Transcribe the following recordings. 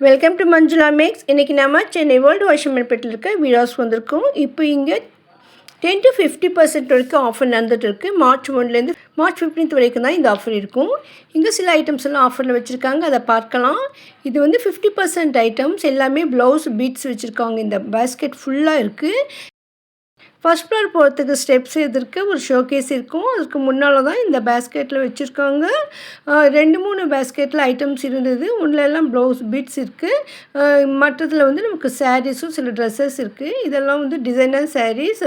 Welcome to Manjula maths. இன்றைக்கி நம்ம Chennai world washing மார்க்கெட்டில் இருக்க விழாஸ் வந்திருக்கோம். இப்போ இங்கே 10-50% வரைக்கும் ஆஃபர் நடந்துகிட்டு இருக்குது. மார்ச் 1லேருந்து மார்ச் 15th வரைக்கும் தான் இந்த ஆஃபர் இருக்கும். இங்கே சில ஐட்டம்ஸ் எல்லாம் ஆஃபரில் வச்சுருக்காங்க, அதை பார்க்கலாம். இது வந்து 50% ஐட்டம்ஸ் எல்லாமே ப்ளவுஸ் பீட்ஸ் வச்சுருக்காங்க. இந்த பேஸ்கெட் ஃபுல்லாக இருக்குது. ஃபர்ஸ்ட் ஃப்ளோர் போகிறதுக்கு ஸ்டெப்ஸ் எதிர்க்க ஒரு ஷோகேஸ் இருக்கும். அதுக்கு முன்னால் தான் இந்த பேஸ்கெட்டில் வச்சுருக்காங்க. 2-3 பேஸ்கெட்டில் ஐட்டம்ஸ் இருந்தது. ஒன்றுலாம் ப்ளவுஸ் பீட்ஸ் இருக்குது. மற்றதில் வந்து நமக்கு சாரீஸும் சில ட்ரெஸ்ஸஸ் இருக்குது. இதெல்லாம் வந்து டிசைனர் சாரீஸ்.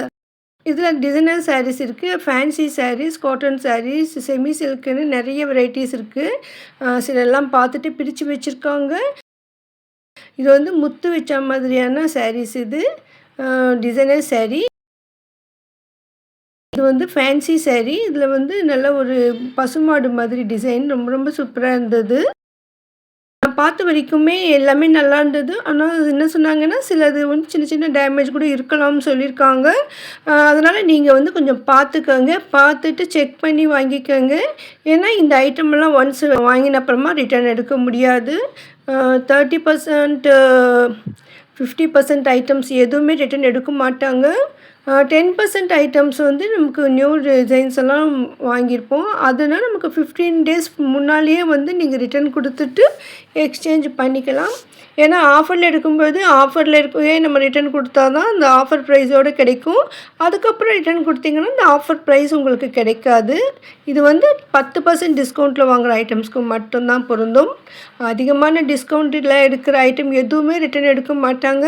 இதில் டிசைனர் சாரீஸ் இருக்குது, fancy sarees, cotton sarees, semi சில்க்குன்னு நிறைய வெரைட்டிஸ் இருக்குது. சிலெல்லாம் பார்த்துட்டு பிரித்து வச்சுருக்காங்க. இது வந்து முத்து வச்ச மாதிரியான சாரீஸ். இது டிசைனர் சாரீ. இது வந்து ஃபேன்சி சாரீ. இதில் வந்து நல்ல ஒரு பசுமாடு மாதிரி டிசைன் ரொம்ப ரொம்ப சூப்பராக இருந்தது. நான் பார்த்த வரைக்குமே எல்லாமே நல்லா இருந்தது. ஆனால் என்ன சொன்னாங்கன்னா, சிலது வந்து சின்ன சின்ன டேமேஜ் கூட இருக்கலாம்னு சொல்லியிருக்காங்க. அதனால் நீங்கள் வந்து கொஞ்சம் பார்த்துக்கோங்க, பார்த்துட்டு செக் பண்ணி வாங்கிக்கோங்க. ஏன்னா இந்த ஐட்டமெல்லாம் ஒன்ஸ் வாங்கின அப்புறமா ரிட்டர்ன் எடுக்க முடியாது. 30% 50% ஐட்டம்ஸ் எதுவுமே ரிட்டர்ன் எடுக்க மாட்டாங்க. 10% ஐட்டம்ஸ் வந்து நமக்கு நியூ டிசைன்ஸ் எல்லாம் வாங்கியிருப்போம். அதனால் நமக்கு 15 days முன்னாலேயே வந்து நீங்கள் ரிட்டர்ன் கொடுத்துட்டு எக்ஸ்சேஞ்ச் பண்ணிக்கலாம். ஏன்னா ஆஃபரில் எடுக்கும்போது ஆஃபரில் இருக்கவே நம்ம ரிட்டர்ன் கொடுத்தா தான் அந்த ஆஃபர் ப்ரைஸோடு கிடைக்கும். அதுக்கப்புறம் ரிட்டர்ன் கொடுத்தீங்கன்னா இந்த ஆஃபர் ப்ரைஸ் உங்களுக்கு கிடைக்காது. இது வந்து 10% டிஸ்கவுண்ட்டில் வாங்குகிற ஐட்டம்ஸ்க்கு மட்டும்தான் பொருந்தும். அதிகமான டிஸ்கவுண்ட்டில் எடுக்கிற ஐட்டம் எதுவுமே ரிட்டர்ன் எடுக்க மாட்டாங்க.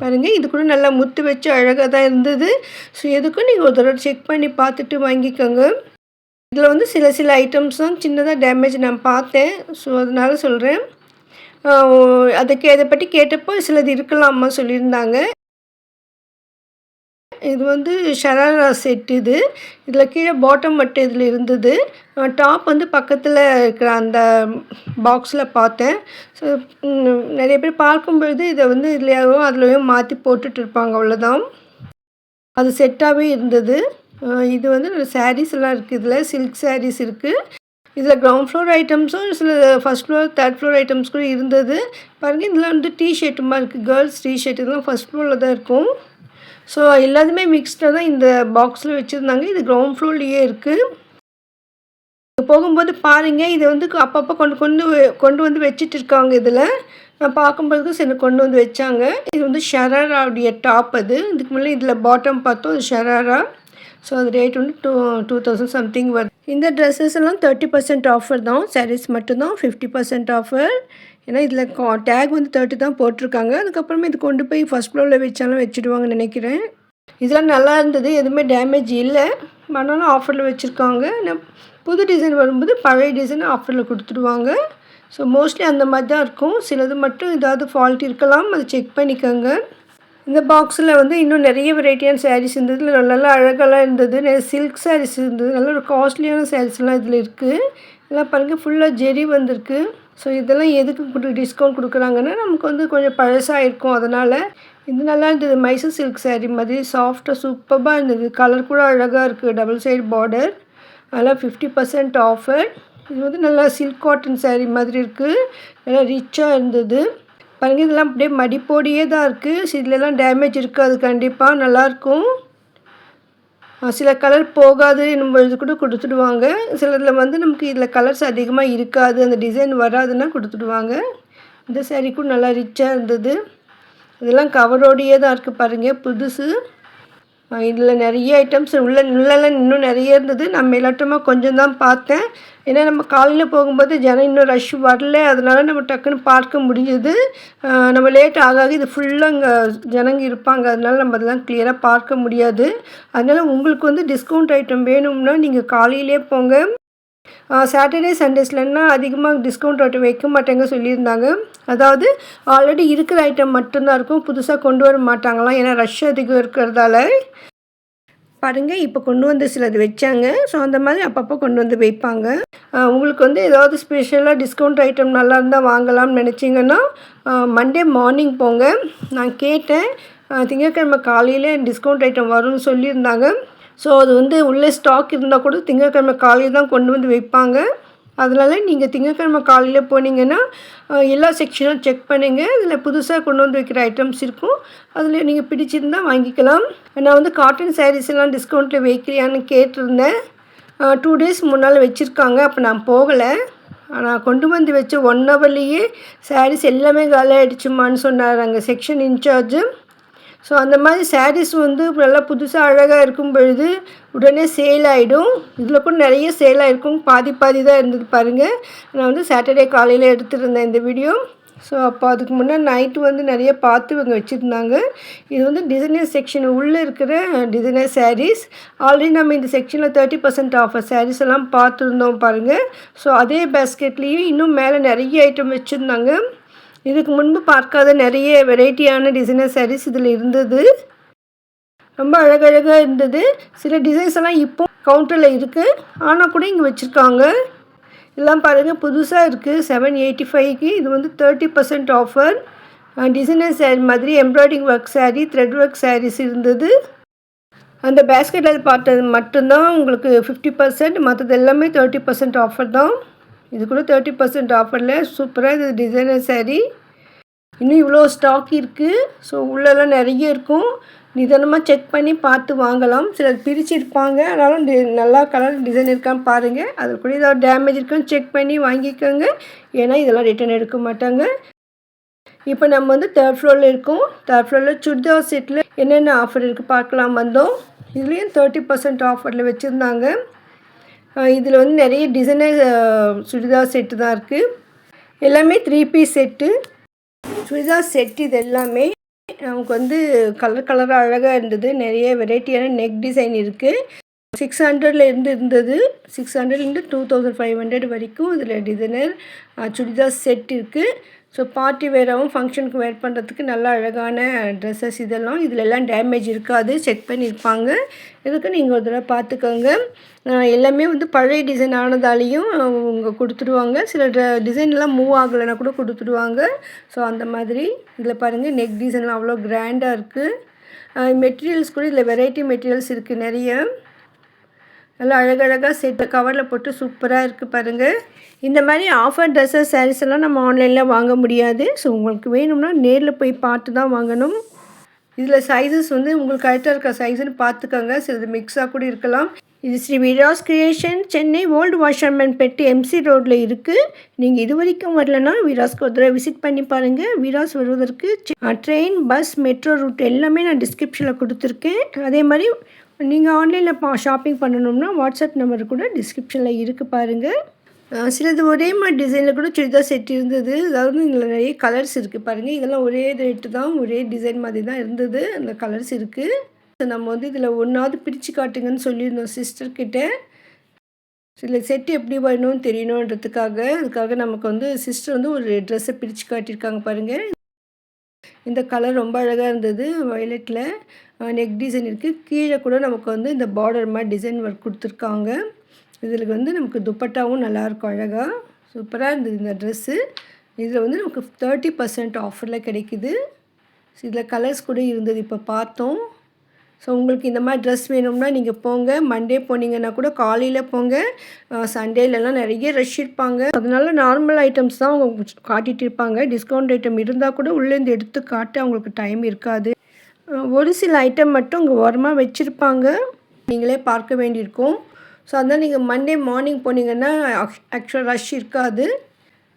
பாருங்கள், இது கூட நல்லா முத்து வச்சு அழகாக தான் இருந்தது. ஸோ எதுக்கும் நீங்கள் ஒரு தடவை செக் பண்ணி பார்த்துட்டு வாங்கிக்கோங்க. இதில் வந்து சில ஐட்டம்ஸ் தான் சின்னதாக டேமேஜ் நான் பார்த்தேன். ஸோ அதனால் சொல்கிறேன். அதை பற்றி கேட்டப்போ சிலது இருக்கலாமா சொல்லியிருந்தாங்க. இது வந்து ஷராரா செட். இதில் கீழே பாட்டம் மட்டும் இதில் இருந்தது. டாப் வந்து பக்கத்தில் இருக்கிற அந்த பாக்ஸில் பார்த்தேன். ஸோ நிறைய பேர் பார்க்கும்பொழுது இதை வந்து இதுலையாகவும் அதுலையும் மாற்றி போட்டுட்டு இருப்பாங்க, அவ்வளோதான். அது செட்டாகவே இருந்தது. இது வந்து சாரீஸ் எல்லாம் இருக்குது. இதில் சில்க் சாரீஸ் இருக்குது. இதில் கிரவுண்ட் ஃப்ளோர் ஐட்டம்ஸும் சில first floor third floor items கூட இருந்தது. பாருங்கள், இதில் வந்து டிஷர்ட் மாதிரி இருக்குது. கேர்ள்ஸ் டிஷர்ட் இதெல்லாம் ஃபஸ்ட் ஃப்ளோரில் தான் இருக்கும். ஸோ எல்லாத்துமே மிக்ஸ்டாக தான் இந்த பாக்ஸில் வச்சுருந்தாங்க. இது கிரவுண்ட் ஃப்ளோர்லேயே இருக்குது. போகும்போது பாருங்கள், இதை வந்து அப்பப்போ கொண்டு வந்து வச்சுட்டு இருக்காங்க. இதில் நான் பார்க்கும்போது சரி கொண்டு வந்து வச்சாங்க. இது வந்து ஷராராவுடைய டாப். இதுக்கு முன்னாடி இதில் பாட்டம் பார்த்தோம், அது ஷராரா. ஸோ அது ரேட் வந்து 2000 சம்திங் வருது. இந்த ட்ரெஸ்ஸஸ் எல்லாம் 30% ஆஃபர் தான். சாரீஸ் மட்டும்தான் 50% ஆஃபர். ஏன்னா இதில் டேக் வந்து 30 தான் போட்டிருக்காங்க. அதுக்கப்புறமா இது கொண்டு போய் ஃபஸ்ட் ஃப்ளோரில் வச்சாலும் வச்சுடுவாங்கன்னு நினைக்கிறேன். இதெல்லாம் நல்லா இருந்தது, எதுவுமே டேமேஜ் இல்லை. ஆனாலும் ஆஃபரில் வச்சுருக்காங்க. புது டிசைன் வரும்போது பழைய டிசைன் ஆஃபரில் கொடுத்துடுவாங்க. ஸோ மோஸ்ட்லி அந்த மாதிரி தான் இருக்கும். சிலது மட்டும் ஏதாவது ஃபால்ட் இருக்கலாம், அதை செக் பண்ணிக்கோங்க. இந்த பாக்ஸில் வந்து இன்னும் நிறைய வெரைட்டியான சாரீஸ் இருந்தது. நல்லா அழகெல்லாம் இருந்தது. நிறைய சில்க் சாரீஸ் இருந்தது. நல்ல ஒரு காஸ்ட்லியான சாரீஸ்லாம் இதில் இருக்குது. இதெல்லாம் பாருங்கள், ஃபுல்லாக ஜெரி வந்திருக்கு. ஸோ இதெல்லாம் எதுக்கு டிஸ்கவுண்ட் கொடுக்குறாங்கன்னா, நமக்கு வந்து கொஞ்சம் பழசாக இருக்கும், அதனால். இது நல்லா இருந்தது. மைசூர் சில்க் சாரீ மாதிரி சாஃப்டாக சூப்பராக இருந்தது. கலர் கூட அழகாக இருக்குது. Double side border. அதெல்லாம் 50% ஆஃபர். இது வந்து நல்லா சில்க் காட்டன் சாரீ மாதிரி இருக்குது. நல்லா ரிச்சாக இருந்தது. பாருங்கள், இதெல்லாம் அப்படியே மடிப்போடியே தான் இருக்குது. இதிலெல்லாம் டேமேஜ் இருக்காது, கண்டிப்பாக நல்லாயிருக்கும். சில கலர் போகாது என்னும்பொழுது கூட கொடுத்துடுவாங்க. சிலதில் வந்து நமக்கு இதில் கலர்ஸ் அதிகமாக இருக்காது, அந்த டிசைன் வராதுன்னா கொடுத்துடுவாங்க. இந்த சாரீ கூட நல்லா ரிச்சாக இருந்தது. இதெல்லாம் கவரோடையே தான் இருக்குது பாருங்கள், புதுசு. இதில் நிறைய ஐட்டம்ஸ் உள்ளெல்லாம் இன்னும் நிறைய இருந்தது. நான் மேலோட்டமாக கொஞ்சம் தான் பார்த்தேன். ஏன்னா நம்ம காலையில் போகும்போது ஜனம் இன்னும் ரஷ் வரல, அதனால நம்ம டக்குன்னு பார்க்க முடிஞ்சது. நம்ம லேட் ஆக இது ஃபுல்லாக இங்கே ஜனங்க இருப்பாங்க, அதனால நம்ம அதெல்லாம் கிளியராக பார்க்க முடியாது. அதனால் உங்களுக்கு வந்து டிஸ்கவுண்ட் ஐட்டம் வேணும்னா நீங்கள் காலையிலே போங்க. சாட்டர்டே சண்டேஸ்லன்னா அதிகமாக டிஸ்கவுண்ட் ஐட்டம் வைக்க மாட்டாங்க சொல்லியிருந்தாங்க. அதாவது ஆல்ரெடி இருக்கிற ஐட்டம் மட்டும்தான் இருக்கும், புதுசாக கொண்டு வர மாட்டாங்களாம். ஏன்னா ரஷ் அதிகம் இருக்கிறதால. பாருங்கள், இப்போ கொண்டு வந்து சிலது வச்சாங்க. ஸோ அந்த மாதிரி அப்பப்போ கொண்டு வந்து வைப்பாங்க. உங்களுக்கு வந்து ஏதாவது ஸ்பெஷலாக டிஸ்கவுண்ட் ஐட்டம் நல்லா இருந்தால் வாங்கலாம்னு நினச்சிங்கன்னா மண்டே மார்னிங் போங்க. நான் கேட்டேன், திங்கட்கிழமை காலையில் டிஸ்கவுண்ட் ஐட்டம் வரும்னு சொல்லியிருந்தாங்க. ஸோ அது வந்து உள்ளே ஸ்டாக் இருந்தால் கூட திங்கட்கிழமை காலையில் தான் கொண்டு வந்து வைப்பாங்க. அதனால நீங்கள் திங்கட்கிழமை காலையில் போனீங்கன்னா எல்லா செக்ஷனும் செக் பண்ணுங்கள். இதில் புதுசாக கொண்டு வந்து வைக்கிற ஐட்டம்ஸ் இருக்கும். அதில் நீங்கள் பிடிச்சிருந்தா வாங்கிக்கலாம். நான் வந்து காட்டன் சாரீஸ் எல்லாம் டிஸ்கவுண்ட்டில் வைக்கிறியான்னு கேட்டிருந்தேன். 2 டேஸ் முன்னால் வச்சுருக்காங்க. அப்போ நான் போகலை. நான் கொண்டு வந்து வச்ச 1 ஹவர்லேயே சாரீஸ் எல்லாமே காலி ஆகிடுச்சுமான்னு சொன்னார் அங்கே செக்ஷன் இன்சார்ஜு. ஸோ அந்த மாதிரி சாரீஸ் வந்து நல்லா புதுசாக அழகாக இருக்கும் பொழுது உடனே சேல் ஆகிடும். இதில் கூட நிறைய சேல் ஆகிருக்கும். பாதி தான் இருந்தது பாருங்கள். நான் வந்து சாட்டர்டே காலையில் எடுத்துருந்தேன் இந்த வீடியோ. ஸோ அப்போ அதுக்கு முன்னாடி நைட்டு வந்து நிறைய பார்த்து இவங்க வச்சுருந்தாங்க. இது வந்து டிசைனர் செக்ஷன் உள்ளே இருக்கிற டிசைனர் சாரீஸ். ஆல்ரெடி நம்ம இந்த செக்ஷனில் 30% ஆஃபர் சாரீஸ் எல்லாம் பார்த்துருந்தோம் பாருங்கள். ஸோ அதே பேஸ்கெட்லேயும் இன்னும் மேலே நிறைய ஐட்டம் வச்சுருந்தாங்க. இதுக்கு முன்பு பார்க்காத நிறைய வெரைட்டியான டிசைனர் சாரீஸ் இதில் இருந்தது. ரொம்ப அழகழகாக இருந்தது. சில டிசைன்ஸ் எல்லாம் இப்போ கவுண்டரில் இருக்குது, ஆனால் கூட இங்கே வச்சுருக்காங்க. இதெல்லாம் பாருங்கள் புதுசாக இருக்குது. 785க்கு இது வந்து 30% ஆஃபர். டிசைனர் சாரீ மாதிரி embroidering work sari, thread work saris இருந்தது. அந்த பேஸ்கெட்டில் பார்த்தது மட்டும்தான் உங்களுக்கு 50%, மற்றது எல்லாமே 30% ஆஃபர் தான். இது கூட 30% ஆஃபரில் சூப்பராக இது டிசைனர் சாரீ. இன்னும் இவ்வளோ ஸ்டாக் இருக்குது. ஸோ உள்ளெல்லாம் நிறைய இருக்கும். நிதானமாக செக் பண்ணி பார்த்து வாங்கலாம். சிலர் பிரிச்சுருப்பாங்க, ஆனாலும் நல்லா கலர் டிசைன் இருக்கான்னு பாருங்கள். அதில் கூட ஏதாவது டேமேஜ் இருக்கான்னு செக் பண்ணி வாங்கிக்கோங்க. ஏன்னா இதெல்லாம் ரிட்டன் எடுக்க மாட்டாங்க. இப்போ நம்ம வந்து 3rd ஃப்ளோரில் இருக்கோம். 3rd ஃப்ளோரில் சுடிதார் செட்டில் என்னென்ன ஆஃபர் இருக்குது பார்க்கலாம் வந்தோம். இதுலேயும் 30% ஆஃபரில் வச்சுருந்தாங்க. இதில் வந்து நிறைய டிசைனர் சுடிதார் செட்டு தான் இருக்குது. எல்லாமே 3 பீஸ் செட்டு. சுடிதார் செட் இது எல்லாமே நமக்கு வந்து கலராக அழகாக இருந்தது. நிறைய வெரைட்டியான நெக் டிசைன் இருக்குது. 600 இருந்தது. 600 2500 வரைக்கும் இதில் டிசைனர் சுடிதார் செட் இருக்குது. ஸோ பார்ட்டி வேராகவும் ஃபங்க்ஷனுக்கு வேர் பண்ணுறதுக்கு நல்லா அழகான ட்ரெஸ்ஸஸ் இதெல்லாம். இதில் எல்லாம் டேமேஜ் இருக்காது, செக் பண்ணியிருப்பாங்க. இதுக்கு நீங்கள் ஒரு தடவை பார்த்துக்கோங்க. எல்லாமே வந்து பழைய டிசைன் ஆனதாலேயும் அவங்க கொடுத்துடுவாங்க. சில டிசைன்லாம் மூவ் ஆகலைன்னா கூட கொடுத்துடுவாங்க. ஸோ அந்த மாதிரி இதில் பாருங்கள் நெக் டிசைன்லாம் அவ்வளோ கிராண்டாக இருக்குது. மெட்டீரியல்ஸ் கூட இதில் வெரைட்டி மெட்டீரியல்ஸ் இருக்குது நிறைய. நல்லா அழகழகாக செட்டு கவரில் போட்டு சூப்பராக இருக்குது பாருங்கள். இந்த மாதிரி ஆஃபர் ட்ரெஸ்ஸஸ் சாரீஸ் எல்லாம் நம்ம ஆன்லைனில் வாங்க முடியாது. ஸோ உங்களுக்கு வேணும்னா நேரில் போய் பார்த்து தான் வாங்கணும். இதில் சைஸஸ் வந்து உங்களுக்கு கரெக்டாக இருக்க சைஸுன்னு பார்த்துக்கோங்க. சிலது மிக்ஸாக கூட இருக்கலாம். இது Sri Viras creation, Chennai old Washermanpet MC ரோட்டில் இருக்குது. நீங்கள் இது வரைக்கும் வரலன்னா விராஸ்க்கு ஒரு தடவை விசிட் பண்ணி பாருங்கள். விராஸ் வருவதற்கு ட்ரெயின், பஸ், மெட்ரோ ரூட் எல்லாமே நான் டிஸ்கிரிப்ஷனில் கொடுத்துருக்கேன். அதே மாதிரி நீங்கள் ஆன்லைனில் ஷாப்பிங் பண்ணணும்னா வாட்ஸ்அப் நம்பர் கூட டிஸ்கிரிப்ஷனில் இருக்குது பாருங்கள். சிலது ஒரே மாதிரி டிசைனில் கூட சுடிதார் செட் இருந்தது. அதாவது இதில் நிறைய கலர்ஸ் இருக்குது பாருங்கள். இதெல்லாம் ஒரே ரேட்டு தான், ஒரே டிசைன் மாதிரி தான் இருந்தது. அந்த கலர்ஸ் இருக்குது. நம்ம வந்து இதில் ஒன்றாவது பிரித்து காட்டுங்கன்னு சொல்லியிருந்தோம் சிஸ்டர்கிட்ட. சில செட்டு எப்படி வரணும்னு தெரியணுன்றதுக்காக. அதுக்காக நமக்கு வந்து சிஸ்டர் வந்து ஒரு ட்ரெஸ்ஸை பிரித்து காட்டியிருக்காங்க பாருங்கள். இந்த கலர் ரொம்ப அழகாக இருந்தது. வயலட்டில் நெக் டிசைன் இருக்குது. கீழே கூட நமக்கு வந்து இந்த பார்டர் மாதிரி டிசைன் ஒர்க் கொடுத்துருக்காங்க. இதில் வந்து நமக்கு துப்பட்டாவும் நல்லாயிருக்கும் அழகாக. சூப்பராக இருந்தது இந்த ட்ரெஸ்ஸு. இதில் வந்து நமக்கு 30% ஆஃபரில் கிடைக்குது. இதில் கலர்ஸ் கூட இருந்தது இப்போ பார்த்தோம். ஸோ உங்களுக்கு இந்த மாதிரி ட்ரெஸ் வேணும்னா நீங்கள் போங்க. மண்டே போனீங்கன்னா கூட காலையில் போங்க. சண்டேலலாம் நிறைய ரஷ் இருப்பாங்க. அதனால நார்மல் ஐட்டம்ஸ் தான் அவங்க காட்டிகிட்டு இருப்பாங்க. டிஸ்கவுண்ட் ஐட்டம் இருந்தால் கூட உள்ளேருந்து எடுத்து காட்ட அவங்களுக்கு டைம் இருக்காது. ஒரு சில ஐட்டம் மட்டும் இங்கே ஓரமாக வச்சுருப்பாங்க, நீங்களே பார்க்க வேண்டியிருக்கும். ஸோ அதனால் நீங்கள் மண்டே மார்னிங் போனீங்கன்னா ஆக்சுவலாக ரஷ் இருக்காது.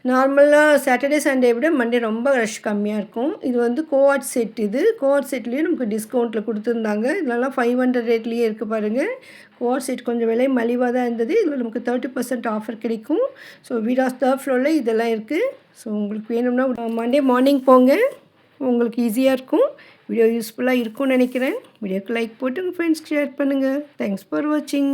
நார்மலாக சாட்டர்டே சண்டே விட மண்டே ரொம்ப ரஷ் கம்மியாக இருக்கும். இது வந்து கோஆர்ட் செட். இது கோஆர்ட் செட்லேயும் நமக்கு டிஸ்கவுண்ட்டில் கொடுத்துருந்தாங்க. இதெல்லாம் 500 ரேட்லேயே இருக்குது பாருங்கள். கோஆர்ட் செட் கொஞ்சம் விலை மலிவாக தான் இருந்தது. இதில் நமக்கு 30% ஆஃபர் கிடைக்கும். ஸோ விராஸ் 3rd ஃப்ளோரில் இதெல்லாம் இருக்குது. ஸோ உங்களுக்கு வேணும்னா மண்டே மார்னிங் போங்க, உங்களுக்கு ஈஸியாக இருக்கும். வீடியோ யூஸ்ஃபுல்லாக இருக்கும்னு நினைக்கிறேன். வீடியோக்கு லைக் போட்டு உங்கள் ஃப்ரெண்ட்ஸ்க்கு ஷேர் பண்ணுங்கள். தேங்க்ஸ் ஃபார் வாட்சிங்.